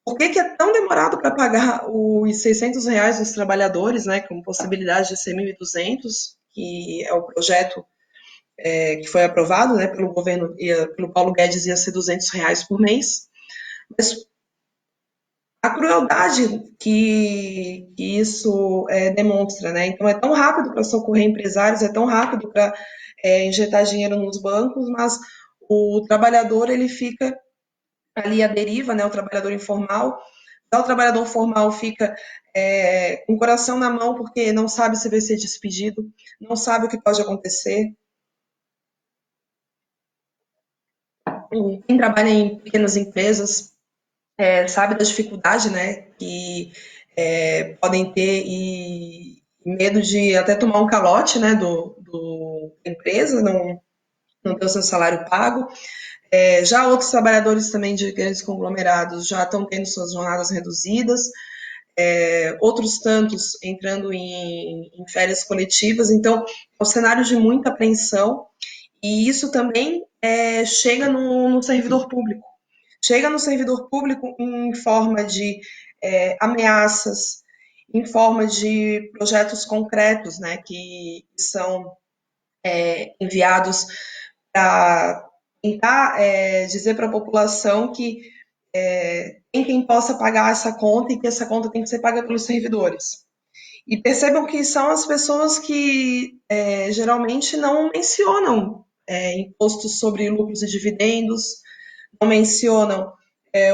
por que é tão demorado para pagar os R$ 600 dos trabalhadores, né, com possibilidade de ser 1.200, que é o projeto que foi aprovado, né, pelo governo, pelo Paulo Guedes, ia ser R$ 200 por mês. Mas a crueldade que isso demonstra, né? Então é tão rápido para socorrer empresários, é tão rápido para injetar dinheiro nos bancos, mas o trabalhador ele fica ali à deriva, né? O trabalhador informal. Já o trabalhador formal fica com o coração na mão porque não sabe se vai ser despedido, não sabe o que pode acontecer. Quem trabalha em pequenas empresas sabe da dificuldade, né, que podem ter e medo de até tomar um calote, né, da empresa, não ter o seu salário pago. Já outros trabalhadores também de grandes conglomerados já estão tendo suas jornadas reduzidas, outros tantos entrando em férias coletivas, então é um cenário de muita apreensão e isso também chega no servidor público. Chega no servidor público em forma de ameaças, em forma de projetos concretos, né, que são enviados para tentar dizer para a população que tem quem possa pagar essa conta e que essa conta tem que ser paga pelos servidores. E percebam que são as pessoas que geralmente não mencionam impostos sobre lucros e dividendos, não mencionam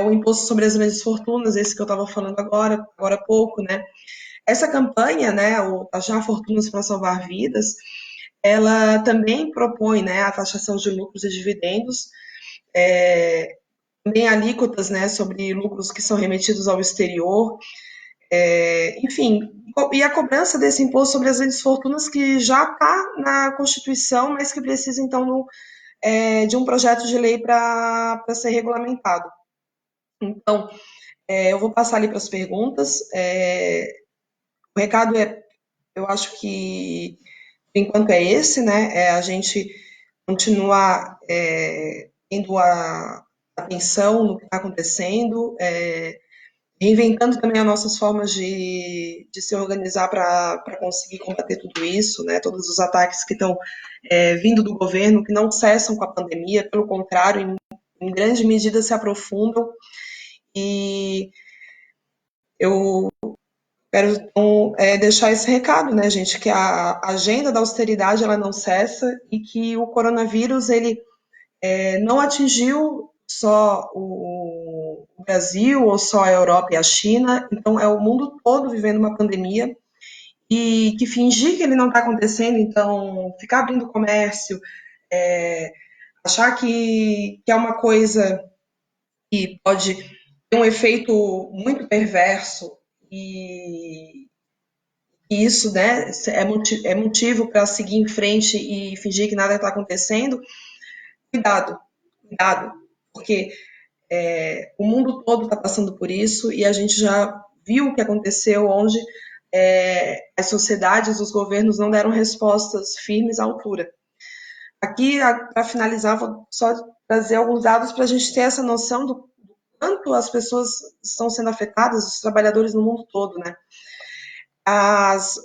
o imposto sobre as grandes fortunas, esse que eu estava falando agora há pouco, né? Essa campanha, né, o Taxar Fortunas para Salvar Vidas, ela também propõe, né, a taxação de lucros e dividendos, também alíquotas, né, sobre lucros que são remetidos ao exterior, enfim, e a cobrança desse imposto sobre as grandes fortunas que já está na Constituição, mas que precisa, então, de um projeto de lei para ser regulamentado. Então, eu vou passar ali para as perguntas. O recado eu acho que, por enquanto, é esse, né? A gente continuar tendo a atenção no que está acontecendo, reinventando também as nossas formas de se organizar para conseguir combater tudo isso, né? Todos os ataques que estão vindo do governo, que não cessam com a pandemia, pelo contrário, em grande medida se aprofundam. E eu quero então, deixar esse recado, né, gente, que a agenda da austeridade ela não cessa e que o coronavírus ele não atingiu só o Brasil ou só a Europa e a China, então é o mundo todo vivendo uma pandemia e que fingir que ele não está acontecendo, então ficar abrindo comércio, é, achar que é uma coisa que pode ter um efeito muito perverso e isso, né, é motivo para seguir em frente e fingir que nada está acontecendo, cuidado, cuidado, porque o mundo todo está passando por isso e a gente já viu o que aconteceu, onde as sociedades, os governos não deram respostas firmes à altura. Aqui, para finalizar, vou só trazer alguns dados para a gente ter essa noção do quanto as pessoas estão sendo afetadas, os trabalhadores no mundo todo, né? As,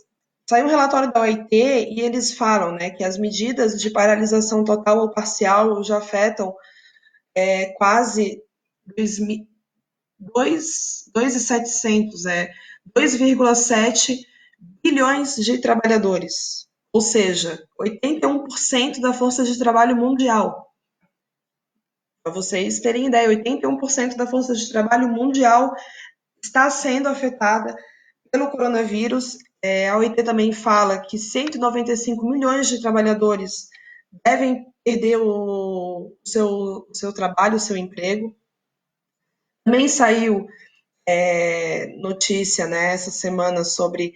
Saiu um relatório da OIT e eles falam, né, que as medidas de paralisação total ou parcial já afetam quase 2.700, 2,7 bilhões de trabalhadores, ou seja, 81% da força de trabalho mundial. Para vocês terem ideia, 81% da força de trabalho mundial está sendo afetada pelo coronavírus. A OIT também fala que 195 milhões de trabalhadores devem perder o seu trabalho, o seu emprego. Também saiu notícia, né, essa semana sobre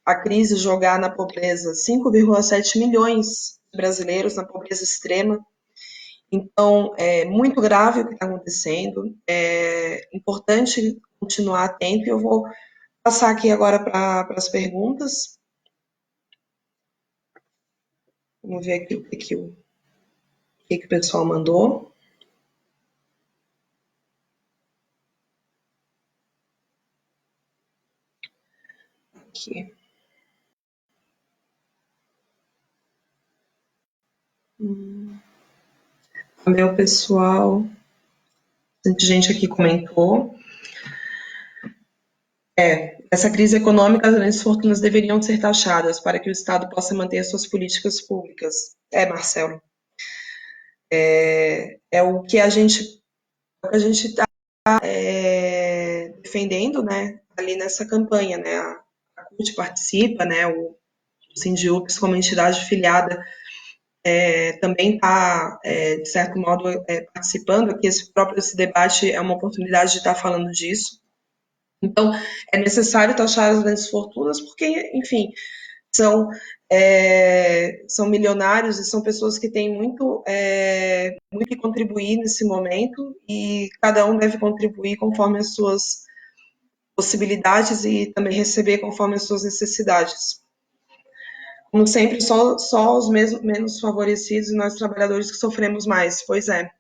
a crise jogar na pobreza 5,7 milhões de brasileiros na pobreza extrema. Então, é muito grave o que está acontecendo, é importante continuar atento. Eu vou passar aqui agora para as perguntas. Vamos ver aqui o que o pessoal mandou. Aqui. Também o pessoal, bastante gente aqui comentou. Essa crise econômica, as grandes fortunas deveriam ser taxadas para que o Estado possa manter as suas políticas públicas. Marcelo, é o que a gente está defendendo, né, ali nessa campanha, né, a CUT participa, né, o Sindiúps como entidade filiada também está, de certo modo, participando aqui, esse debate é uma oportunidade de estar falando disso. Então, é necessário taxar as grandes fortunas, porque, enfim, são, são milionários e são pessoas que têm muito que contribuir nesse momento e cada um deve contribuir conforme as suas possibilidades e também receber conforme as suas necessidades. Como sempre, só os menos favorecidos e nós trabalhadores que sofremos mais. Pois é,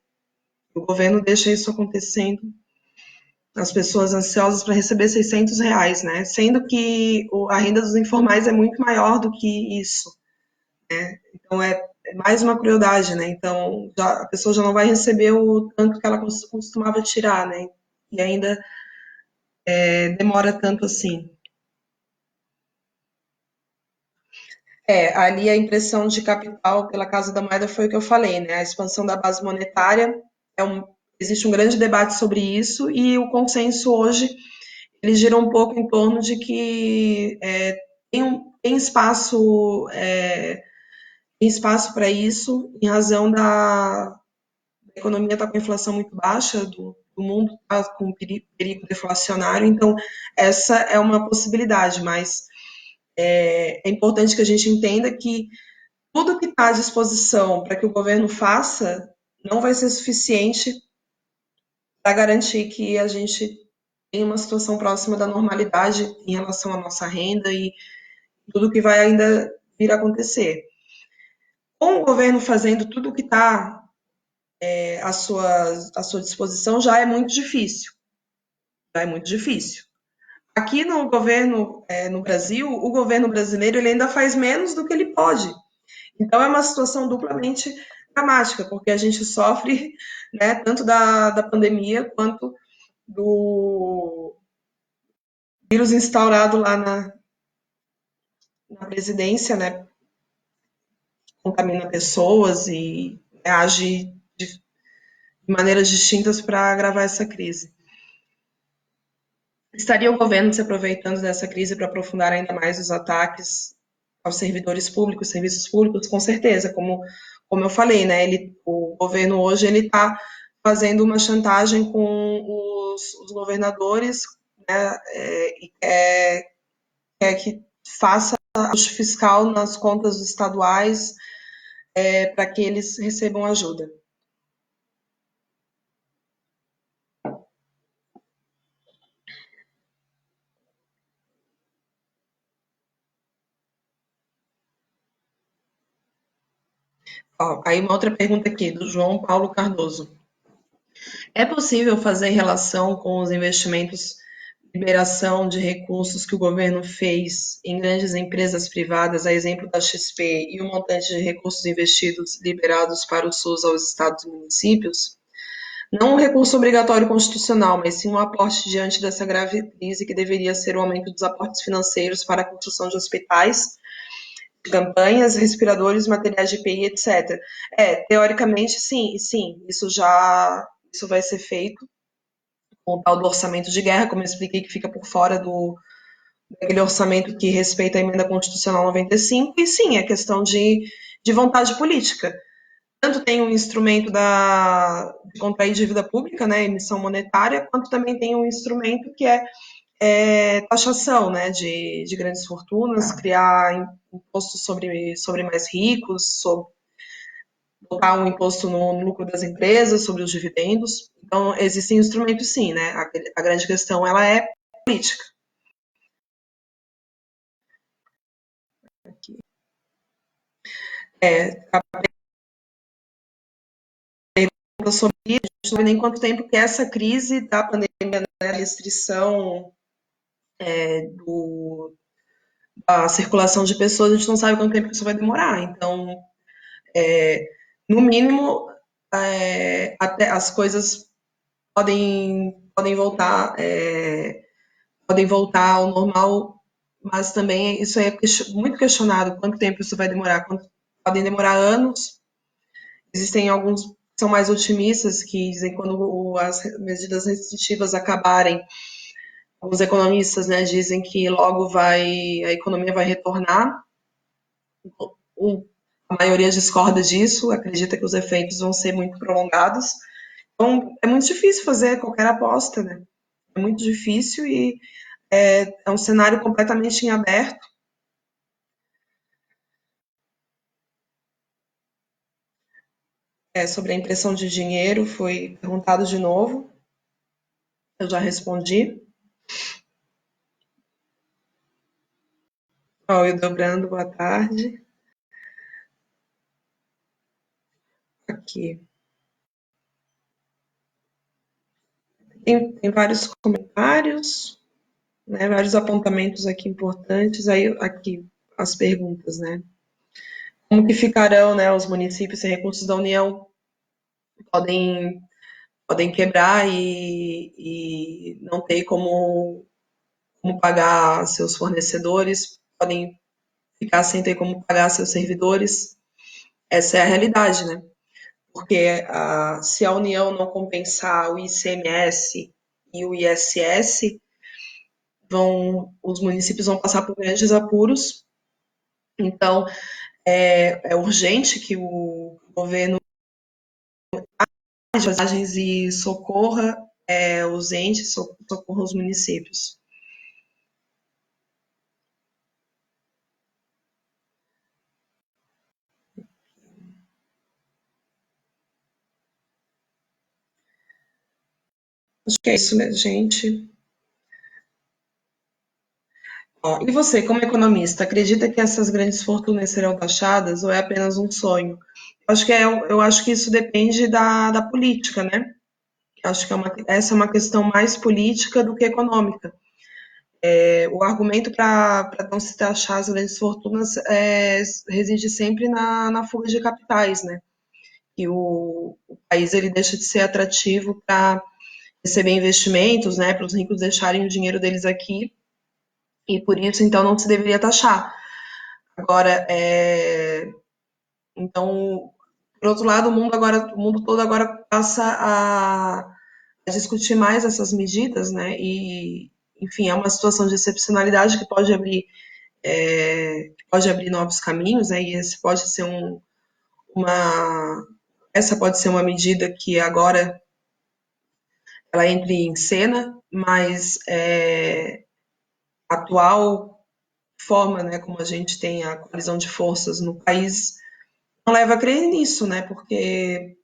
o governo deixa isso acontecendo, as pessoas ansiosas para receber R$ 600, né? Sendo que a renda dos informais é muito maior do que isso. Então é mais uma crueldade, né? Então a pessoa já não vai receber o tanto que ela costumava tirar, né? E ainda demora tanto assim. Ali a impressão de capital pela Casa da Moeda foi o que eu falei, né? A expansão da base monetária, existe um grande debate sobre isso e o consenso hoje ele gira um pouco em torno de que tem espaço para isso em razão da economia estar com a inflação muito baixa, do mundo está com perigo deflacionário, então essa é uma possibilidade, mas é importante que a gente entenda que tudo que está à disposição para que o governo faça não vai ser suficiente para garantir que a gente tenha uma situação próxima da normalidade em relação à nossa renda e tudo que vai ainda vir a acontecer. Com o governo fazendo tudo o que está à sua disposição, já é muito difícil. Já é muito difícil. Aqui no governo, no Brasil, o governo brasileiro ele ainda faz menos do que ele pode. Então é uma situação duplamente dramática, porque a gente sofre, né, tanto da pandemia quanto do vírus instaurado lá na presidência, né, contamina pessoas e age de maneiras distintas para agravar essa crise. Estaria o governo se aproveitando dessa crise para aprofundar ainda mais os ataques aos servidores públicos, serviços públicos? Com certeza, como eu falei, né? O governo hoje ele está fazendo uma chantagem com os governadores, né? E quer que faça ajuste fiscal nas contas estaduais para que eles recebam ajuda. Ó, aí uma outra pergunta aqui, do João Paulo Cardoso. É possível fazer relação com os investimentos, liberação de recursos que o governo fez em grandes empresas privadas, a exemplo da XP, e o montante de recursos investidos liberados para o SUS aos estados e municípios? Não um recurso obrigatório constitucional, mas sim um aporte diante dessa grave crise que deveria ser o aumento dos aportes financeiros para a construção de hospitais, campanhas, respiradores, materiais de EPI, etc. Teoricamente, sim, isso vai ser feito com o tal do orçamento de guerra, como eu expliquei, que fica por fora daquele orçamento que respeita a emenda constitucional 95, e sim, é questão de vontade política. Tanto tem um instrumento de contrair dívida pública, né, emissão monetária, quanto também tem um instrumento que é taxação, né, de grandes fortunas, criar imposto sobre mais ricos, botar um imposto no lucro das empresas, sobre os dividendos. Então, existem instrumentos sim, né? A grande questão, ela é política. A pergunta sobre isso, a gente não sabe nem quanto tempo que essa crise da pandemia, né, a restrição da circulação de pessoas, a gente não sabe quanto tempo isso vai demorar. Então, no mínimo, até as coisas podem voltar podem voltar ao normal, mas também isso é muito questionado, quanto tempo isso vai demorar, podem demorar anos. Existem alguns que são mais otimistas, que dizem que quando as medidas restritivas acabarem, os economistas, né, dizem que logo a economia vai retornar. A maioria discorda disso, acredita que os efeitos vão ser muito prolongados. Então, é muito difícil fazer qualquer aposta, né? É muito difícil e é um cenário completamente em aberto. Sobre a impressão de dinheiro, foi perguntado de novo, eu já respondi. Ó, eu dobrando, boa tarde. Aqui. Tem vários comentários, né, vários apontamentos aqui importantes. Aí, aqui, as perguntas, né? Como que ficarão, né, os municípios sem recursos da União? Podem, podem quebrar e não ter como pagar seus fornecedores, podem ficar sem ter como pagar seus servidores. Essa é a realidade, né? Porque se a União não compensar o ICMS e o ISS, os municípios vão passar por grandes apuros. Então, é urgente que o governo faça viagens e socorra os entes, socorra os municípios. Acho que é isso, né, gente? Ó, e você, como economista, acredita que essas grandes fortunas serão taxadas ou é apenas um sonho? Eu acho que isso depende da política, né? Acho que essa é uma questão mais política do que econômica. O argumento para não se taxar as grandes fortunas reside sempre na fuga de capitais, né? Que o país ele deixa de ser atrativo para receber investimentos, né? Para os ricos deixarem o dinheiro deles aqui e por isso então não se deveria taxar. Agora, então, por outro lado, o mundo todo agora passa a discutir mais essas medidas, né? E, enfim, é uma situação de excepcionalidade que pode abrir novos caminhos, né? E esse pode ser uma, essa pode ser uma medida que agora ela entre em cena, mas a atual forma, né, como a gente tem a colisão de forças no país, não leva a crer nisso, né? Porque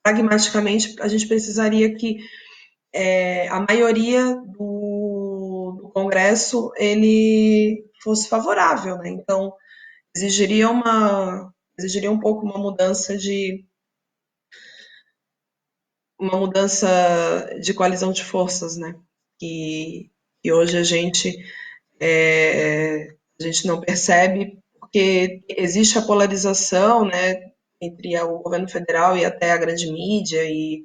pragmaticamente a gente precisaria que a maioria do Congresso ele fosse favorável, né? Então exigiria um pouco uma mudança de coalizão de forças, né? Que hoje a gente não percebe porque existe a polarização, né? Entre o governo federal e até a grande mídia e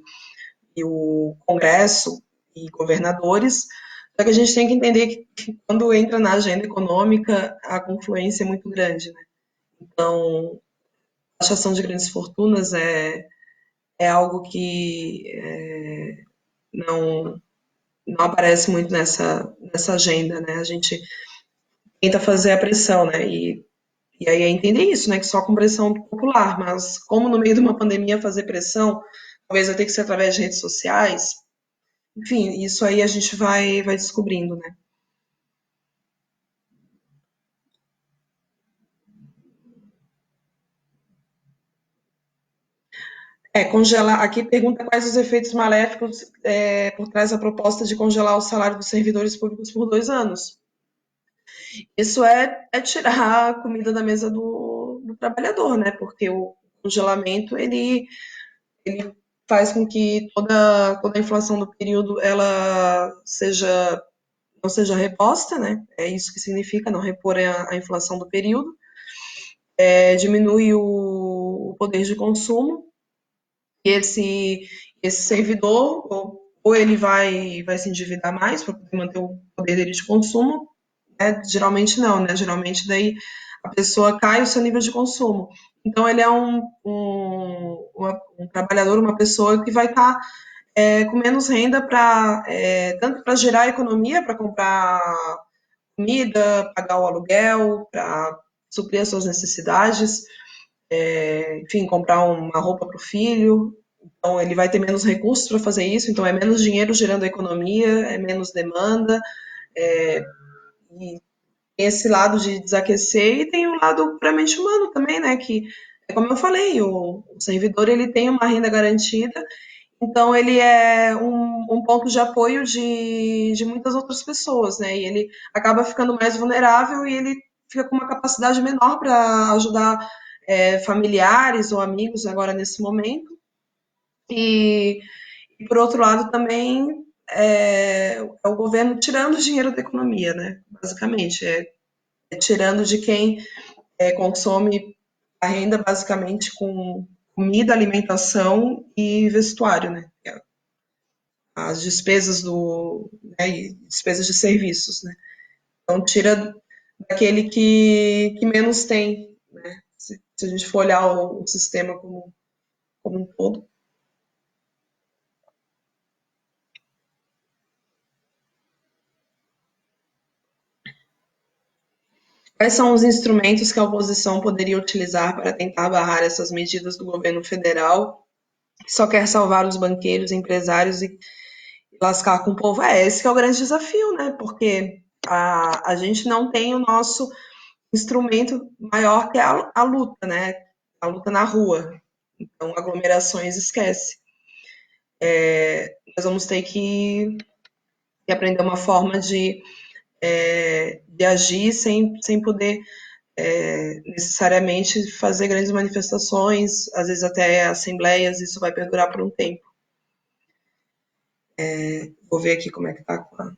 o Congresso e governadores. Só que a gente tem que entender que quando entra na agenda econômica, a confluência é muito grande, né? Então, a taxação de grandes fortunas é algo que não, não aparece muito nessa agenda, né? A gente tenta fazer a pressão, né? E aí é entender isso, né? Que só com pressão popular, mas como no meio de uma pandemia fazer pressão, talvez vai ter que ser através de redes sociais, enfim, isso aí a gente vai descobrindo, né? Congelar. Aqui pergunta quais os efeitos maléficos por trás da proposta de congelar o salário dos servidores públicos por 2 anos. Isso é tirar a comida da mesa do trabalhador, né? Porque o congelamento ele faz com que toda a inflação do período ela não seja reposta, né? É isso que significa não repor a inflação do período. Diminui o poder de consumo e esse servidor, ou ou ele vai se endividar mais para poder manter o poder dele de consumo, né? Geralmente não, né? Geralmente daí a pessoa cai o seu nível de consumo. Então ele é um trabalhador, uma pessoa que vai estar com menos renda para tanto para gerar economia, para comprar comida, pagar o aluguel, para suprir as suas necessidades, enfim, comprar uma roupa para o filho. Então, ele vai ter menos recursos para fazer isso, então é menos dinheiro gerando economia, é menos demanda, e tem esse lado de desaquecer e tem o lado puramente humano também, né? Que é como eu falei, o servidor ele tem uma renda garantida, então ele é um ponto de apoio de muitas outras pessoas, né? E ele acaba ficando mais vulnerável e ele fica com uma capacidade menor para ajudar familiares ou amigos agora nesse momento. E, e por outro lado também é o governo tirando dinheiro da economia, né? Basicamente, é tirando de quem consome a renda basicamente com comida, alimentação e vestuário, né? As despesas né, e despesas de serviços, né? Então tira daquele que menos tem, né? Se a gente for olhar o sistema como um todo. Quais são os instrumentos que a oposição poderia utilizar para tentar barrar essas medidas do governo federal, que só quer salvar os banqueiros, empresários e lascar com o povo? Esse que é o grande desafio, né? Porque a gente não tem o nosso instrumento maior que é a luta, né? A luta na rua. Então, aglomerações esquece. Nós vamos ter que aprender uma forma de agir sem poder necessariamente fazer grandes manifestações, às vezes até assembleias, isso vai perdurar por um tempo. Vou ver aqui como é que está com a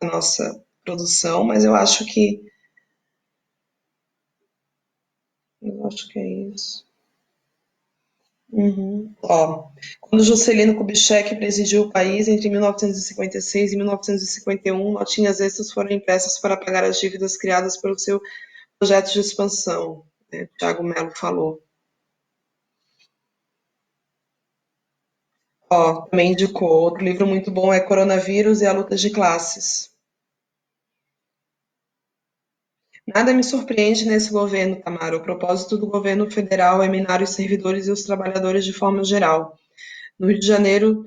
nossa produção, mas eu acho que é isso. Uhum. Ó, quando Juscelino Kubitschek presidiu o país entre 1956 e 1951, notinhas extras foram impressas para pagar as dívidas criadas pelo seu projeto de expansão, né? Tiago Melo falou. Ó, também indicou. Outro livro muito bom é Coronavírus e a Luta de Classes. Nada me surpreende nesse governo, Tamara. O propósito do governo federal é minar os servidores e os trabalhadores de forma geral. No Rio de Janeiro,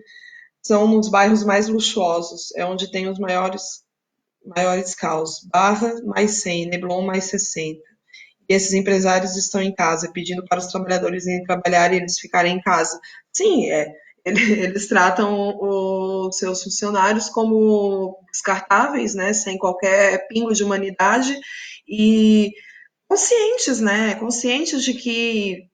são nos bairros mais luxuosos, é onde tem os maiores caos. Barra, mais 100, Neblon, mais 60. E esses empresários estão em casa, pedindo para os trabalhadores irem trabalhar e eles ficarem em casa. Sim, eles tratam os seus funcionários como descartáveis, né, sem qualquer pingo de humanidade e conscientes, né, conscientes de que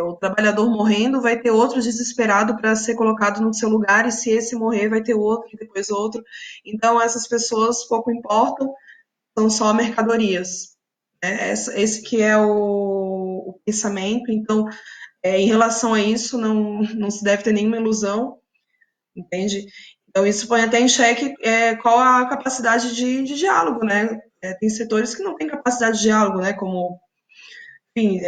o trabalhador morrendo vai ter outro desesperado para ser colocado no seu lugar e se esse morrer vai ter outro e depois outro. Então essas pessoas pouco importam, são só mercadorias. Esse que é o pensamento. Então, em relação a isso, não se deve ter nenhuma ilusão, entende? Então, isso põe até em xeque qual a capacidade de diálogo, né? Tem setores que não têm capacidade de diálogo, né? Como, enfim,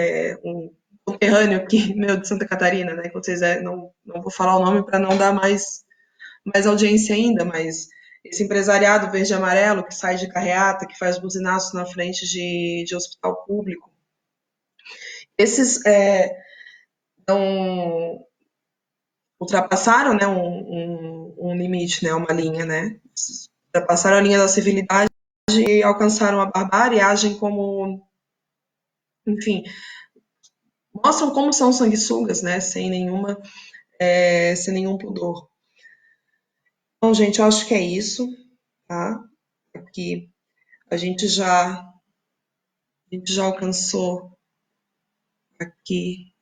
um conterrâneo aqui, meu, de Santa Catarina, né? Que vocês não vou falar o nome para não dar mais audiência ainda, mas esse empresariado verde e amarelo que sai de carreata, que faz buzinaço na frente de hospital público, esses não ultrapassaram, né, um limite, né, uma linha, né, ultrapassaram a linha da civilidade e alcançaram a barbárie, agem como, enfim, mostram como são sanguessugas, né, sem nenhum pudor. Então, gente, eu acho que é isso, tá? Aqui a gente já alcançou aqui,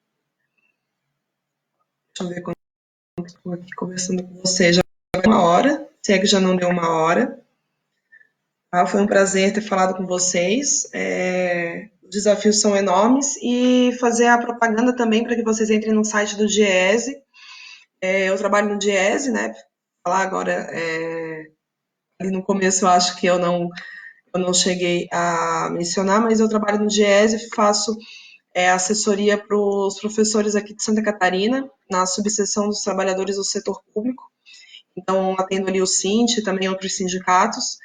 deixa eu ver quando estou aqui conversando com você, já deu uma hora, se é que já não deu uma hora. Tá? Foi um prazer ter falado com vocês. Os desafios são enormes e fazer a propaganda também para que vocês entrem no site do Diese. Eu trabalho no Diese, né? falar agora, ali no começo eu acho que eu não cheguei a mencionar, mas eu trabalho no Diese, faço assessoria para os professores aqui de Santa Catarina, na subseção dos trabalhadores do setor público. Então, atendo ali o Sint e também outros sindicatos.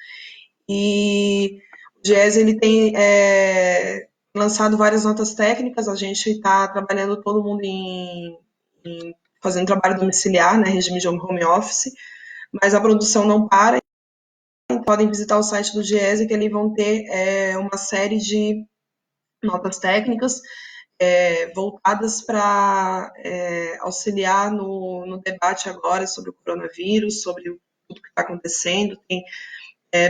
E o Diese, ele tem lançado várias notas técnicas, a gente está trabalhando todo mundo fazendo trabalho domiciliar, né, regime de home office, mas a produção não para. Podem visitar o site do Diese, que ali vão ter uma série de notas técnicas voltadas para auxiliar no debate agora sobre o coronavírus, sobre tudo que está acontecendo. Tem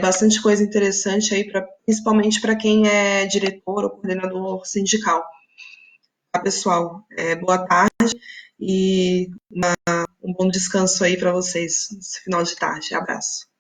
bastante coisa interessante aí, principalmente para quem é diretor ou coordenador sindical. Tá, pessoal? Boa tarde e um bom descanso aí para vocês nesse final de tarde. Abraço.